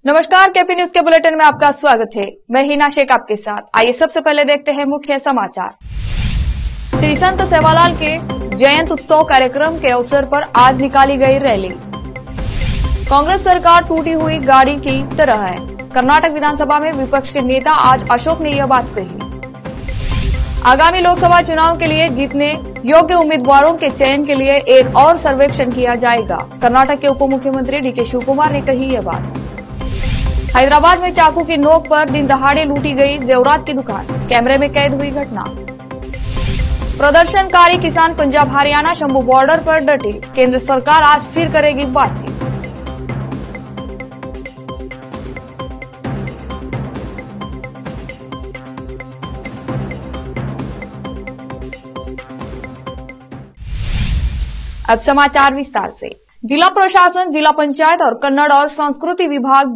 नमस्कार, KP news के bulletin में आपका स्वागत है। मैं हिना शेख आपके साथ। आइए सबसे पहले देखते हैं मुख्य समाचार। श्री संत सेवालाल के जयंती उत्सव कार्यक्रम के अवसर पर आज निकाली गई रैली। कांग्रेस सरकार टूटी हुई गाड़ी की तरह है। कर्नाटक विधानसभा में विपक्ष के नेता आज अशोक ने यह बात कही। आगामी लोकसभा चुनाव के लिए जीतने योग्य उम्मीदवारों के चयन के लिए एक और सर्वेक्षण किया जाएगा। कर्नाटक के उप मुख्यमंत्री डीके शिवकुमार ने कही यह बात। हैदराबाद में चाकू की नोक पर दिन दहाड़े लूटी गई जेवरात की दुकान, कैमरे में कैद हुई घटना। प्रदर्शनकारी किसान पंजाब हरियाणा शंभू बॉर्डर पर डटे। केंद्र सरकार आज फिर करेगी बातचीत। अब समाचार विस्तार से। जिला प्रशासन, जिला पंचायत और कन्नड़ और संस्कृति विभाग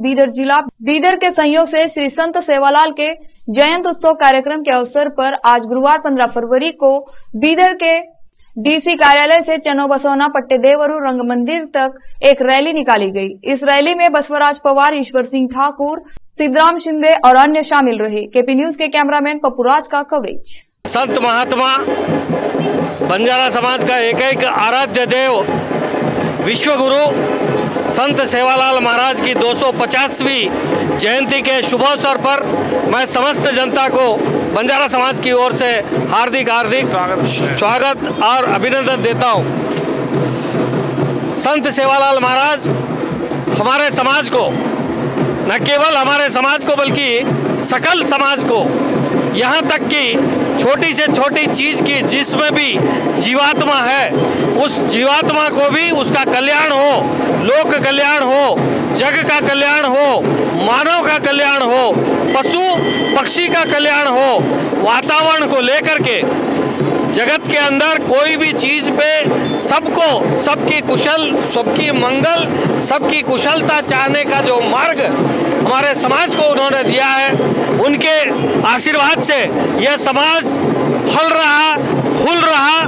बीदर के सहयोग से श्री संत सेवालाल के जयंती उत्सव कार्यक्रम के अवसर पर आज गुरुवार 15 फरवरी को बीदर के डीसी कार्यालय से चनो बसवना पट्टेदेवरु रंग मंदिर तक एक रैली निकाली गई। इस रैली में बसवराज पवार, ईश्वर सिंह ठाकुर, सिद्धराम शिंदे और अन्य शामिल रहे। केपी न्यूज के कैमरामैन पप्पूराज का कवरेज। संत महात्मा बंजारा समाज का एक आराध्य देव विश्व गुरु संत सेवालाल महाराज की 250वीं जयंती के शुभ अवसर पर मैं समस्त जनता को बंजारा समाज की ओर से हार्दिक स्वागत और अभिनंदन देता हूं। संत सेवालाल महाराज हमारे समाज को, न केवल हमारे समाज को बल्कि सकल समाज को, यहाँ तक कि छोटी से छोटी चीज की जिसमें भी जीवात्मा है उस जीवात्मा को भी उसका कल्याण हो, लोक कल्याण हो, जग का कल्याण हो, मानव का कल्याण हो, पशु पक्षी का कल्याण हो, वातावरण को लेकर के जगत के अंदर कोई भी चीज पे सबको, सबकी कुशल, सबकी मंगल, सबकी कुशलता चाहने का जो मार्ग हमारे समाज को उन्होंने दिया है, उनके आशीर्वाद से यह समाज फल रहा, फूल रहा,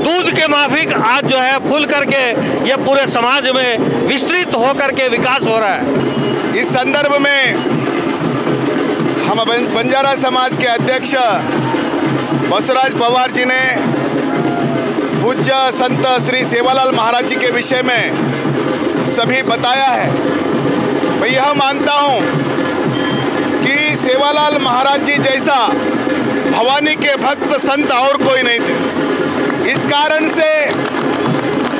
दूध के माफिक आज जो है फूल करके यह पूरे समाज में विस्तृत होकर के विकास हो रहा है। इस संदर्भ में हम बंजारा समाज के अध्यक्ष बसवराज पवार जी ने पूज्य संत श्री सेवालाल महाराज जी के विषय में सभी बताया है। मैं यह मानता हूँ कि सेवालाल महाराज जी जैसा भवानी के भक्त संत और कोई नहीं थे। इस कारण से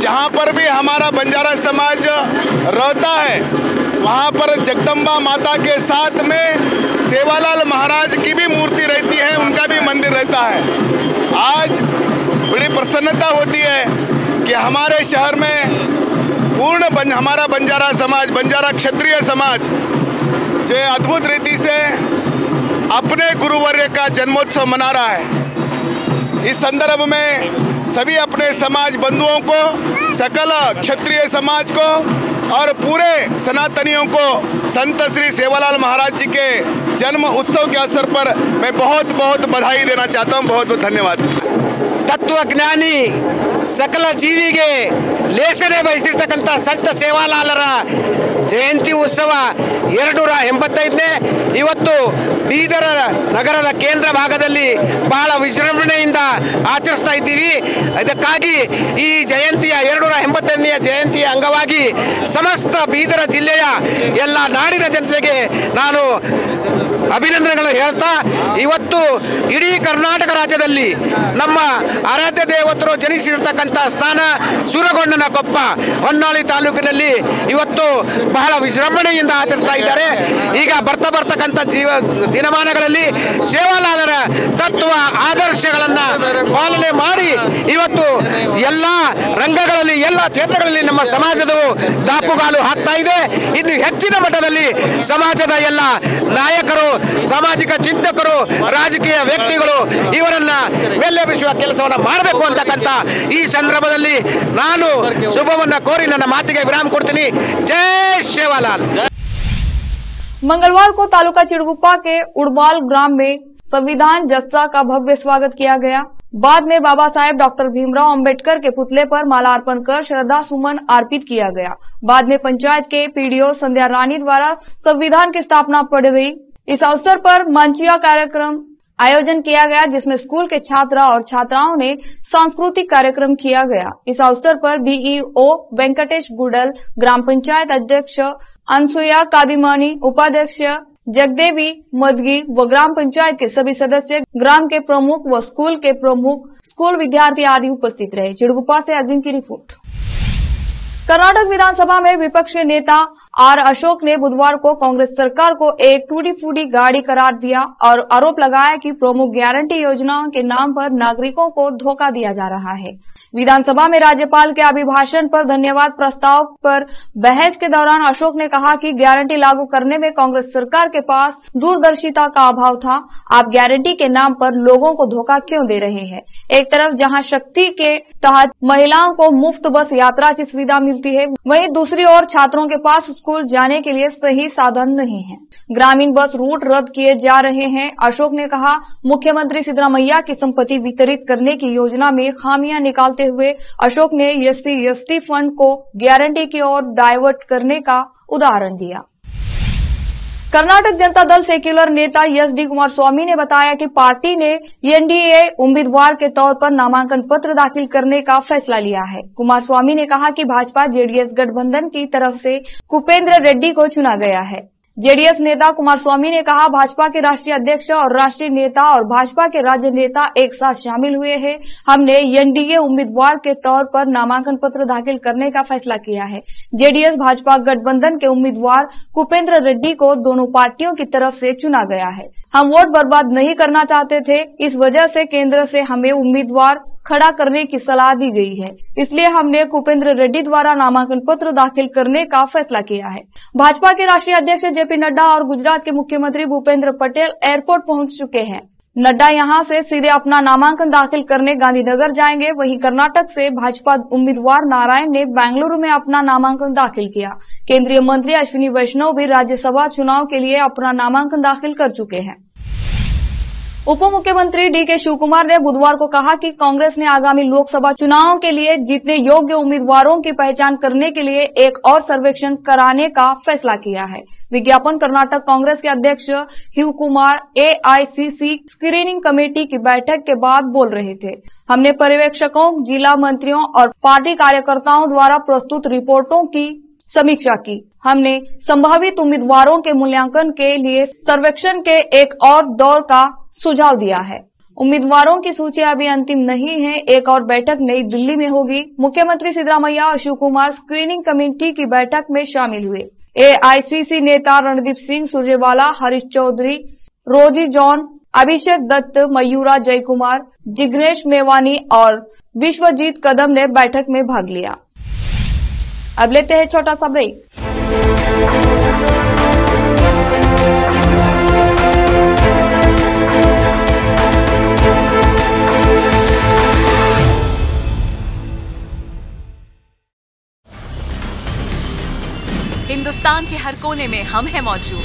जहाँ पर भी हमारा बंजारा समाज रहता है वहाँ पर जगदम्बा माता के साथ में सेवालाल महाराज की भी मूर्ति रहती है, उनका भी मंदिर रहता है। आज बड़ी प्रसन्नता होती है कि हमारे शहर में पूर्ण हमारा बंजारा समाज, बंजारा क्षत्रिय समाज जो अद्भुत रीति से अपने गुरुवर्य का जन्मोत्सव मना रहा है। इस संदर्भ में सभी अपने समाज बंधुओं को, सकल क्षत्रिय समाज को और पूरे सनातनियों को संत श्री सेवालाल महाराज जी के जन्म उत्सव के अवसर पर मैं बहुत बहुत बधाई देना चाहता हूँ। बहुत बहुत धन्यवाद। ತತ್ವಜ್ಞಾನಿ ಸಕಲ ಜೀವಿಗೆ ಲೇಸನೆ ಬಯಸಿರ್ತಕ್ಕಂಥ ಸಂತ ಸೇವಾಲಾಲರ ಜಯಂತಿ ಉತ್ಸವ 285ನೇ ಇವತ್ತು ಬೀದರ ನಗರದ ಕೇಂದ್ರ ಭಾಗದಲ್ಲಿ ಬಹಳ ವಿಜೃಂಭಣೆಯಿಂದ ಆಚರಿಸ್ತಾ ಇದ್ದೀವಿ। ಇದಕ್ಕಾಗಿ ಈ ಜಯಂತಿಯ 285ನೇ ಜಯಂತಿಯ ಅಂಗವಾಗಿ ಸಮಸ್ತ ಬೀದರ ಜಿಲ್ಲೆಯ ಎಲ್ಲ ನಾಡಿನ ಜನತೆಗೆ ನಾನು ಅಭಿನಂದನೆಗಳನ್ನು ಹೇಳ್ತಾ ಇವತ್ತು ಇಡೀ ಕರ್ನಾಟಕ ರಾಜ್ಯದಲ್ಲಿ ನಮ್ಮ ಆರಾಧ್ಯ ದೇವತರು ಜನಿಸಿರ್ತಕ್ಕಂಥ ಸ್ಥಾನ ಸೂರಗೊಂಡನ ಕೊಪ್ಪ ಹೊನ್ನಾಳಿ ತಾಲೂಕಿನಲ್ಲಿ ಇವತ್ತು ಬಹಳ ವಿಜೃಂಭಣೆಯಿಂದ ಆಚರಿಸ್ತಾ ಇದ್ದಾರೆ। ಈಗ ಬರ್ತಕ್ಕಂಥ ದಿನಮಾನಗಳಲ್ಲಿ ಸೇವಾಲಾಲರ ತತ್ವ ಆದರ್ಶಗಳನ್ನು ಪಾಲನೆ ಮಾಡಿ ಇವತ್ತು ಎಲ್ಲ ರಂಗಗಳಲ್ಲಿ, ಎಲ್ಲ ಕ್ಷೇತ್ರಗಳಲ್ಲಿ ನಮ್ಮ ಸಮಾಜದ ದಾಪುಗಾಲು ಹಾಕ್ತಾ ಇದೆ। ಇನ್ನು ಹೆಚ್ಚಿನ ಮಟ್ಟದಲ್ಲಿ ಸಮಾಜದ ಎಲ್ಲ ನಾಯಕರು, ಸಾಮಾಜಿಕ ಚಿಂತಕರು, ರಾಜಕೀಯ ವ್ಯಕ್ತಿಗಳು ಇವರನ್ನ ಮೆಲ್ಲೆಬಿಸುವ ಕೆಲಸವನ್ನು ಮಾಡಬೇಕು ಅಂತಕ್ಕಂಥ ಈ ಸಂದರ್ಭದಲ್ಲಿ ನಾನು ಶುಭವನ್ನ ಕೋರಿ ನನ್ನ ಮಾತಿಗೆ ವಿರಾಮ ಕೊಡ್ತೀನಿ। ಜೈ सेवालाल। मंगलवार को तालुका चिड़गुप्पा के उड़बाल ग्राम में संविधान जस्सा का भव्य स्वागत किया गया। बाद में बाबा साहेब डॉक्टर भीमराव अंबेडकर के पुतले पर मालार्पण कर श्रद्धा सुमन अर्पित किया गया। बाद में पंचायत के पीडीओ संध्या रानी द्वारा संविधान की स्थापना पढ़ गई। इस अवसर पर मंचीय कार्यक्रम आयोजन किया गया, जिसमें स्कूल के छात्र और छात्राओं ने सांस्कृतिक कार्यक्रम किया गया। इस अवसर पर बीईओ वेंकटेश गुडल, ग्राम पंचायत अध्यक्ष अनसुया कादिमानी, उपाध्यक्ष जगदेवी मदगी व ग्राम पंचायत के सभी सदस्य, ग्राम के प्रमुख व स्कूल के प्रमुख, स्कूल विद्यार्थी आदि उपस्थित रहे। चिड़गुप्पा से अजीम की रिपोर्ट। कर्नाटक विधानसभा में विपक्ष के नेता आर अशोक ने बुधवार को कांग्रेस सरकार को एक टूटी फूटी गाड़ी करार दिया और आरोप लगाया कि प्रमुख गारंटी योजनाओं के नाम पर नागरिकों को धोखा दिया जा रहा है। विधानसभा में राज्यपाल के अभिभाषण पर धन्यवाद प्रस्ताव पर बहस के दौरान अशोक ने कहा कि गारंटी लागू करने में कांग्रेस सरकार के पास दूरदर्शिता का अभाव था। आप गारंटी के नाम पर लोगों को धोखा क्यों दे रहे हैं? एक तरफ जहां शक्ति के तहत महिलाओं को मुफ्त बस यात्रा की सुविधा मिलती है, वहीं दूसरी ओर छात्रों के पास स्कूल जाने के लिए सही साधन नहीं है। ग्रामीण बस रूट रद्द किए जा रहे हैं। अशोक ने कहा, मुख्यमंत्री सिद्धरामैया की संपत्ति वितरित करने की योजना में खामियां निकालते हुए अशोक ने SC/ST फंड को गारंटी की ओर डाइवर्ट करने का उदाहरण दिया। कर्नाटक जनता दल सेक्युलर नेता SD कुमारस्वामी ने बताया कि पार्टी ने NDA उम्मीदवार के तौर पर नामांकन पत्र दाखिल करने का फैसला लिया है। कुमारस्वामी ने कहा कि भाजपा JDS गठबंधन की तरफ से कुपेंद्र रेड्डी को चुना गया है। JDS नेता कुमारस्वामी ने कहा, भाजपा के राष्ट्रीय अध्यक्ष और राष्ट्रीय नेता और भाजपा के राज्य नेता एक साथ शामिल हुए हैं। हमने NDA उम्मीदवार के तौर पर नामांकन पत्र दाखिल करने का फैसला किया है। JDS भाजपा गठबंधन के उम्मीदवार कुपेंद्र रेड्डी को दोनों पार्टियों की तरफ से चुना गया है। हम वोट बर्बाद नहीं करना चाहते थे, इस वजह से केंद्र से हमें उम्मीदवार खड़ा करने की सलाह दी गई है, इसलिए हमने कुपेंद्र रेड्डी द्वारा नामांकन पत्र दाखिल करने का फैसला किया है। भाजपा के राष्ट्रीय अध्यक्ष JP नड्डा और गुजरात के मुख्यमंत्री भूपेंद्र पटेल एयरपोर्ट पहुंच चुके हैं। नड्डा यहां से सीधे अपना नामांकन दाखिल करने गांधीनगर जाएंगे। वहीं कर्नाटक से भाजपा उम्मीदवार नारायण ने बेंगलुरु में अपना नामांकन दाखिल किया। केंद्रीय मंत्री अश्विनी वैष्णव भी राज्यसभा चुनाव के लिए अपना नामांकन दाखिल कर चुके हैं। उप मुख्यमंत्री DK शिवकुमार ने बुधवार को कहा कि कांग्रेस ने आगामी लोकसभा चुनावों के लिए जीतने योग्य उम्मीदवारों की पहचान करने के लिए एक और सर्वेक्षण कराने का फैसला किया है। विज्ञापन कर्नाटक कांग्रेस के अध्यक्ष शिवकुमार AICC स्क्रीनिंग कमेटी की बैठक के बाद बोल रहे थे। हमने पर्यवेक्षकों, जिला मंत्रियों और पार्टी कार्यकर्ताओं द्वारा प्रस्तुत रिपोर्टों की समीक्षा की। हमने संभावित उम्मीदवारों के मूल्यांकन के लिए सर्वेक्षण के एक और दौर का सुझाव दिया है। उम्मीदवारों की सूची अभी अंतिम नहीं है। एक और बैठक नई दिल्ली में होगी। मुख्यमंत्री सिद्धरामैया और शिवकुमार स्क्रीनिंग कमेटी की बैठक में शामिल हुए। AICC नेता रणदीप सिंह सुरजेवाला, हरीश चौधरी, रोजी जॉन, अभिषेक दत्त, मयूरा जयकुमार, जिग्नेश मेवानी और विश्वजीत कदम ने बैठक में भाग लिया। अब लेते हैं छोटा सा ब्रेक। हिंदुस्तान के हर कोने में हम हैं मौजूद।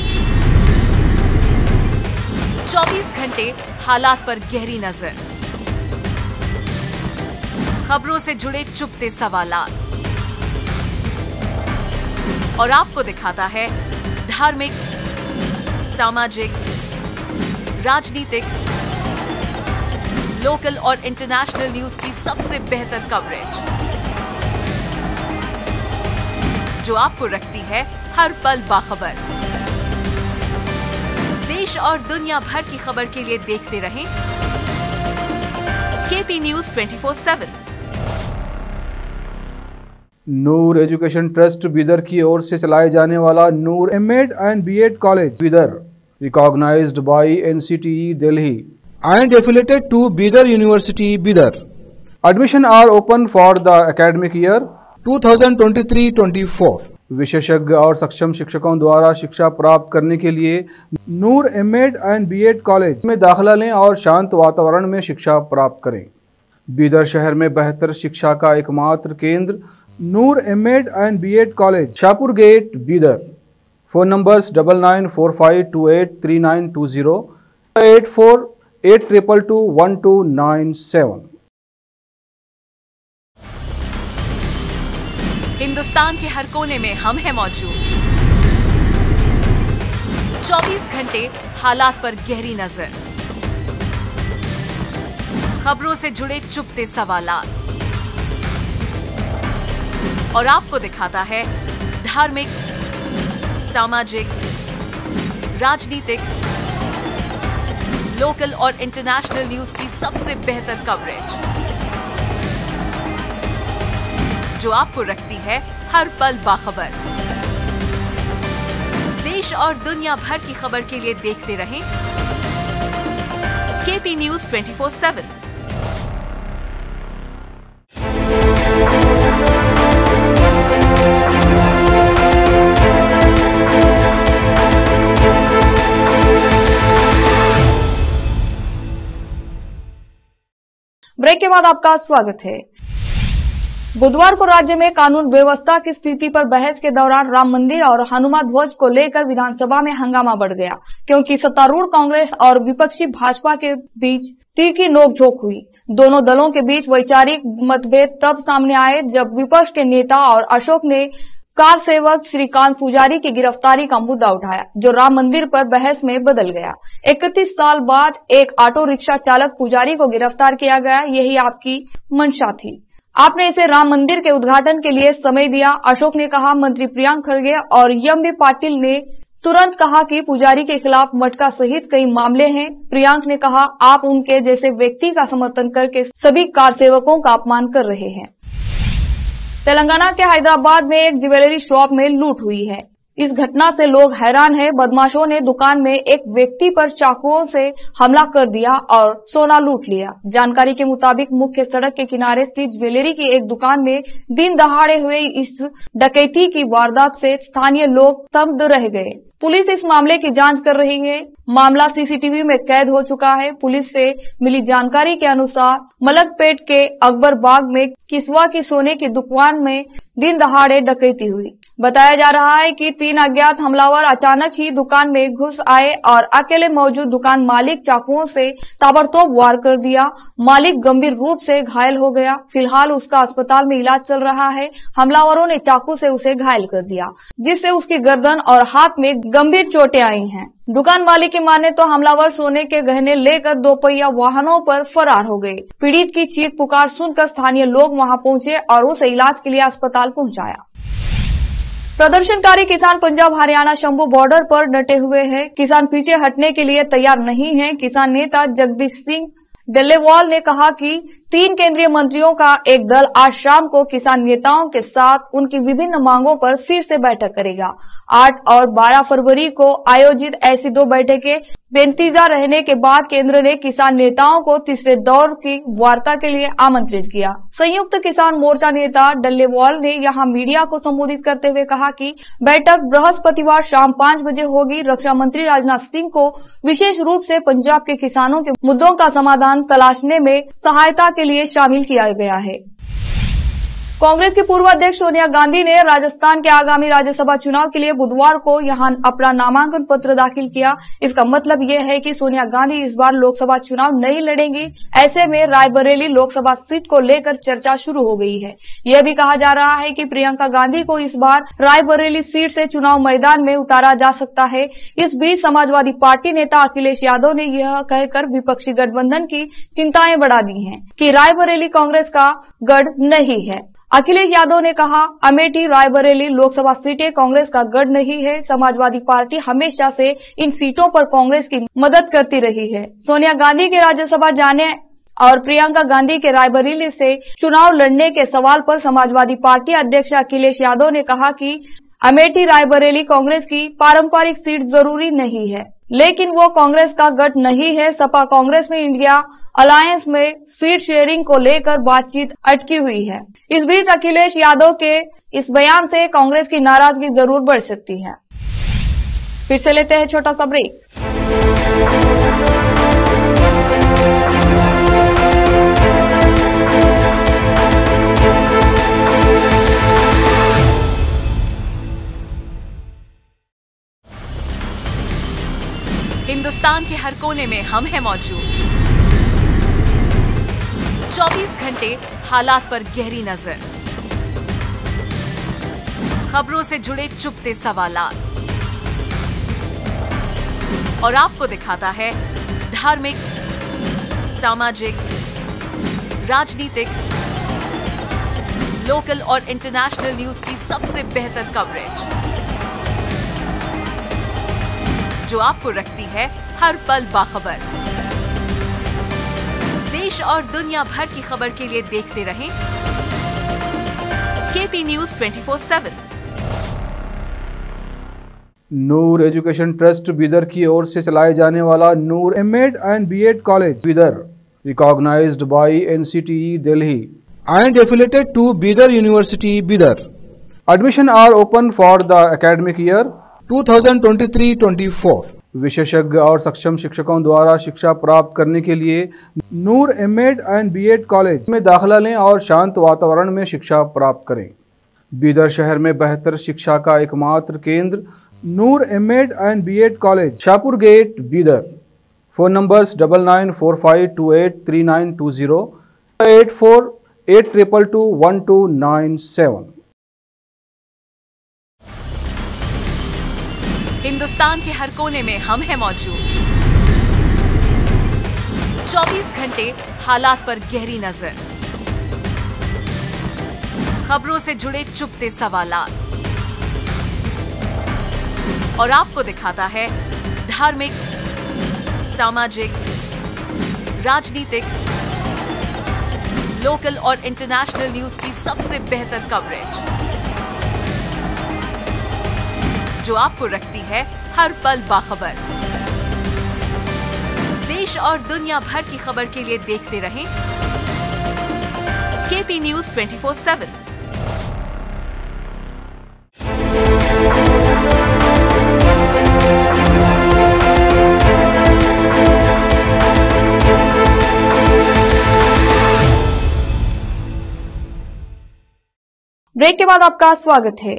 24 घंटे हालात पर गहरी नजर, खबरों से जुड़े चुपते सवालात और आपको दिखाता है धार्मिक, सामाजिक, राजनीतिक, लोकल और इंटरनेशनल न्यूज की सबसे बेहतर कवरेज, जो आपको रखती है हर पल बाखबर। देश और दुनिया भर की खबर के लिए देखते रहें KP News 24/7। Noor education trust Bidar की ओर से चलाए जाने वाला नूर M.Ed and B.Ed college Bidar, recognized by NCTE Delhi and affiliated to Bidar University Bidar. Admission are open for the academic year 2023-24. विशेषज्ञ और सक्षम शिक्षकों द्वारा शिक्षा प्राप्त करने के लिए नूर M.Ed and B.Ed कॉलेज में दाखिला लें और शांत वातावरण में शिक्षा प्राप्त करें। बीदर शहर में बेहतर शिक्षा का एकमात्र केंद्र Noor M.Ed and B.Ed college, Shahpur gate, Bidar. Phone numbers 9945283920, 82221297। Hindustan के हर कोने में हम हैं मौजूद। 24 घंटे हालात पर गहरी नजर, खबरों से जुड़े चुपते सवालात और आपको दिखाता है धार्मिक, सामाजिक, राजनीतिक, लोकल और इंटरनेशनल न्यूज की सबसे बेहतर कवरेज, जो आपको रखती है हर पल बाखबर। देश और दुनिया भर की खबर के लिए देखते रहें केपी न्यूज 24/7। ब्रेक के बाद आपका स्वागत है। बुधवार को राज्य में कानून व्यवस्था की स्थिति पर बहस के दौरान राम मंदिर और हनुमान ध्वज को लेकर विधानसभा में हंगामा बढ़ गया, क्योंकि सत्तारूढ़ कांग्रेस और विपक्षी भाजपा के बीच तीखी नोकझोंक हुई। दोनों दलों के बीच वैचारिक मतभेद तब सामने आए जब विपक्ष के नेता और अशोक ने कार सेवक श्रीकांत पुजारी की गिरफ्तारी का मुद्दा उठाया, जो राम मंदिर पर बहस में बदल गया। 31 साल बाद एक ऑटो रिक्शा चालक पुजारी को गिरफ्तार किया गया, यही आपकी मंशा थी। आपने इसे राम मंदिर के उद्घाटन के लिए समय दिया, अशोक ने कहा। मंत्री प्रियंक खड़गे और एम.बी. पाटिल ने तुरंत कहा कि पुजारी के खिलाफ मटका सहित कई मामले हैं। प्रियंक ने कहा, आप उनके जैसे व्यक्ति का समर्थन करके सभी कार सेवकों का अपमान कर रहे हैं। तेलंगाना के हैदराबाद में एक ज्वेलरी शॉप में लूट हुई है। इस घटना से लोग हैरान हैं। बदमाशों ने दुकान में एक व्यक्ति पर चाकुओं से हमला कर दिया और सोना लूट लिया। जानकारी के मुताबिक मुख्य सड़क के किनारे स्थित ज्वेलरी की एक दुकान में दिन दहाड़े हुए इस डकैती की वारदात से स्थानीय लोग स्तब्ध रह गए। पुलिस इस मामले की जांच कर रही है। मामला सीसीटीवी में कैद हो चुका है। पुलिस से मिली जानकारी के अनुसार मलकपेट के अकबर बाग में किस्वा की सोने की दुकान में दिन दहाड़े डकैती हुई। बताया जा रहा है कि 3 अज्ञात हमलावर अचानक ही दुकान में घुस आए और अकेले मौजूद दुकान मालिक चाकुओं से ताबड़तोड़ वार कर दिया। मालिक गंभीर रूप से घायल हो गया। फिलहाल उसका अस्पताल में इलाज चल रहा है। हमलावरों ने चाकू से उसे घायल कर दिया, जिससे उसकी गर्दन और हाथ में गंभीर चोटें आई हैं। दुकान मालिक की माने तो हमलावर सोने के गहने लेकर 2 पहिया वाहनों पर फरार हो गए। पीड़ित की चीख पुकार सुनकर स्थानीय लोग वहां पहुंचे और उसे इलाज के लिए अस्पताल पहुंचाया। प्रदर्शनकारी किसान पंजाब हरियाणा शंभू बॉर्डर पर डटे हुए हैं। किसान पीछे हटने के लिए तैयार नहीं है। किसान नेता जगदीश सिंह डल्लेवाल ने कहा कि 3 केंद्रीय मंत्रियों का एक दल आज शाम को किसान नेताओं के साथ उनकी विभिन्न मांगों पर फिर से बैठक करेगा। 8 और 12 फरवरी को आयोजित ऐसी 2 बैठकें बेनतीजा रहने के बाद केंद्र ने किसान नेताओं को तीसरे दौर की वार्ता के लिए आमंत्रित किया। संयुक्त किसान मोर्चा नेता डल्लेवाल ने यहां मीडिया को संबोधित करते हुए कहा कि बैठक बृहस्पतिवार शाम 5 बजे होगी। रक्षा मंत्री राजनाथ सिंह को विशेष रूप से पंजाब के किसानों के मुद्दों का समाधान तलाशने में सहायता के लिए शामिल किया गया है। कांग्रेस की पूर्व अध्यक्ष सोनिया गांधी ने राजस्थान के आगामी राज्यसभा चुनाव के लिए बुधवार को यहां अपना नामांकन पत्र दाखिल किया। इसका मतलब ये है कि सोनिया गांधी इस बार लोकसभा चुनाव नहीं लड़ेंगी। ऐसे में रायबरेली लोकसभा सीट को लेकर चर्चा शुरू हो गई है। यह भी कहा जा रहा है कि प्रियंका गांधी को इस बार रायबरेली सीट से चुनाव मैदान में उतारा जा सकता है। इस बीच समाजवादी पार्टी नेता अखिलेश यादव ने यह कहकर विपक्षी गठबंधन की चिंताएं बढ़ा दी हैं कि रायबरेली कांग्रेस का गढ़ नहीं है। अखिलेश यादव ने कहा, अमेठी रायबरेली लोकसभा सीटें कांग्रेस का गढ़ नहीं है। समाजवादी पार्टी हमेशा से इन सीटों पर कांग्रेस की मदद करती रही है। सोनिया गांधी के राज्यसभा जाने और प्रियंका गांधी के रायबरेली से चुनाव लड़ने के सवाल पर समाजवादी पार्टी अध्यक्ष अखिलेश यादव ने कहा कि अमेठी रायबरेली कांग्रेस की पारंपरिक सीट जरूरी नहीं है, लेकिन वो कांग्रेस का गढ़ नहीं है। सपा कांग्रेस में इंडिया अलायंस में सीट शेयरिंग को लेकर बातचीत अटकी हुई है। इस बीच अखिलेश यादव के इस बयान से कांग्रेस की नाराजगी जरूर बढ़ सकती है। फिर से लेते हैं छोटा सा ब्रेक। हिंदुस्तान के हर कोने में हम हैं मौजूद। 24 घंटे हालात पर गहरी नजर, खबरों से जुड़े चुपते सवालात, और आपको दिखाता है धार्मिक, सामाजिक, राजनीतिक, लोकल और इंटरनेशनल न्यूज की सबसे बेहतर कवरेज, जो आपको रखती है हर पल बाखबर। देश और दुनिया भर की खबर के लिए देखते रहें KP news 24/7। Noor education trust Bidar की ओर से चलाए जाने वाला Noor M Ed and B Ed college Bidar, recognised by NCTE Delhi and affiliated to Bidar University Bidar. Admission are open for the academic year 2023-24. विशेषज्ञ और सक्षम शिक्षकों द्वारा शिक्षा प्राप्त करने के लिए नूर एमएड एंड बीएड कॉलेज में दाखिला लें और शांत वातावरण में शिक्षा प्राप्त करें। बीदर शहर में बेहतर शिक्षा का एकमात्र केंद्र Noor M Ed and B Ed college, Shahpur gate, Bidar. Phone numbers 9945283920, 8482221297। Hindustan के हर कोने में हम हैं मौजूद। 24 घंटे हालात पर गहरी नजर, खबरों से जुड़े चुपते सवालात, और आपको दिखाता है धार्मिक, सामाजिक, राजनीतिक, लोकल और इंटरनेशनल न्यूज की सबसे बेहतर कवरेज, जो आपको रखती है हर पल बाखबर। देश और दुनिया भर की खबर के लिए देखते रहें केपी न्यूज 24/7। ब्रेक के बाद आपका स्वागत है।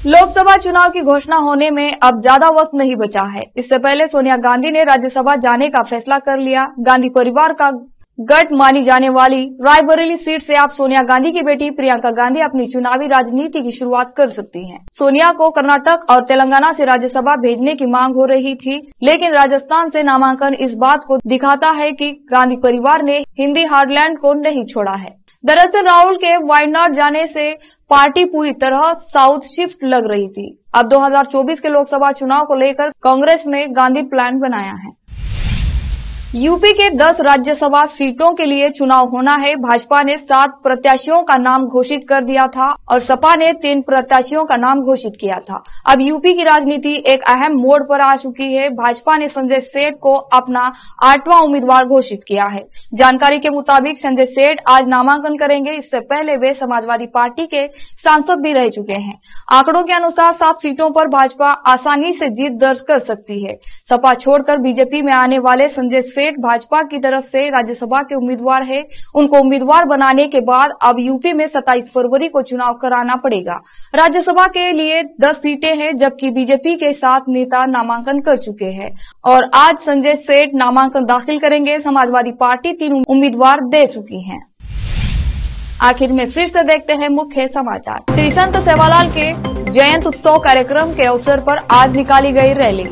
लोकसभा चुनाव की घोषणा होने में अब ज्यादा वक्त नहीं बचा है। इससे पहले सोनिया गांधी ने राज्यसभा जाने का फैसला कर लिया। गांधी परिवार का गढ़ मानी जाने वाली रायबरेली सीट से आप सोनिया गांधी की बेटी प्रियंका गांधी अपनी चुनावी राजनीति की शुरुआत कर सकती हैं। सोनिया को कर्नाटक और तेलंगाना से राज्यसभा भेजने की मांग हो रही थी, लेकिन राजस्थान से नामांकन इस बात को दिखाता है कि गांधी परिवार ने हिंदी हार्टलैंड को नहीं छोड़ा है। दरअसल राहुल के वायनाड जाने से पार्टी पूरी तरह साउथ शिफ्ट लग रही थी। अब 2024 के लोकसभा चुनाव को लेकर कांग्रेस ने गांधी प्लान बनाया है। यूपी के 10 राज्यसभा सीटों के लिए चुनाव होना है। भाजपा ने 7 प्रत्याशियों का नाम घोषित कर दिया था और सपा ने 3 प्रत्याशियों का नाम घोषित किया था। अब यूपी की राजनीति एक अहम मोड़ पर आ चुकी है। भाजपा ने संजय सेठ को अपना 8वां उम्मीदवार घोषित किया है। जानकारी के मुताबिक संजय सेठ आज नामांकन करेंगे। इससे पहले वे समाजवादी पार्टी के सांसद भी रह चुके हैं। आंकड़ों के अनुसार 7 सीटों पर भाजपा आसानी से जीत दर्ज कर सकती है। सपा छोड़कर बीजेपी में आने वाले संजय सेठ भाजपा की तरफ से राज्यसभा के उम्मीदवार है। उनको उम्मीदवार बनाने के बाद अब यूपी में 27 फरवरी को चुनाव कराना पड़ेगा। राज्यसभा के लिए 10 सीटें हैं, जबकि बीजेपी के 7 नेता नामांकन कर चुके हैं और आज संजय सेठ नामांकन दाखिल करेंगे। समाजवादी पार्टी 3 उम्मीदवार दे चुकी है। आखिर में फिर से देखते हैं मुख्य समाचार। श्री संत सेवालाल के जयंत उत्सव कार्यक्रम के अवसर पर आज निकाली गई रैली।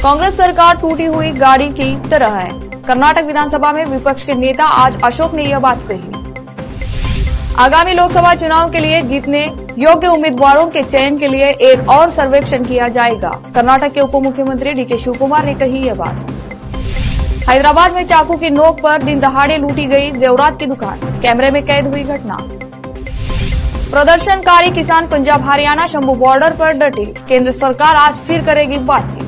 कांग्रेस सरकार टूटी हुई गाड़ी की तरह है। कर्नाटक विधानसभा में विपक्ष के नेता आज अशोक ने यह बात कही। आगामी लोकसभा चुनाव के लिए जीतने योग्य उम्मीदवारों के चयन के लिए एक और सर्वेक्षण किया जाएगा। कर्नाटक के उप मुख्यमंत्री डीके शिवकुमार ने कही यह बात। हैदराबाद में चाकू की नोक पर दिन दहाड़े लूटी गई जेवरात की दुकान, कैमरे में कैद हुई घटना। प्रदर्शनकारी किसान पंजाब हरियाणा शंभू बॉर्डर पर डटे। केंद्र सरकार आज फिर करेगी बातचीत।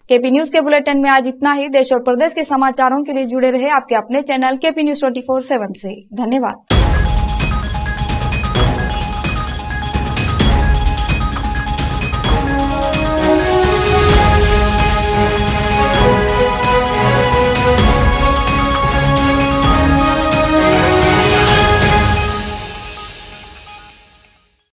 केपी न्यूज के बुलेटिन में आज इतना ही। देश और प्रदेश के समाचारों के लिए जुड़े रहे आपके अपने चैनल केपी न्यूज 24/7 से। धन्यवाद।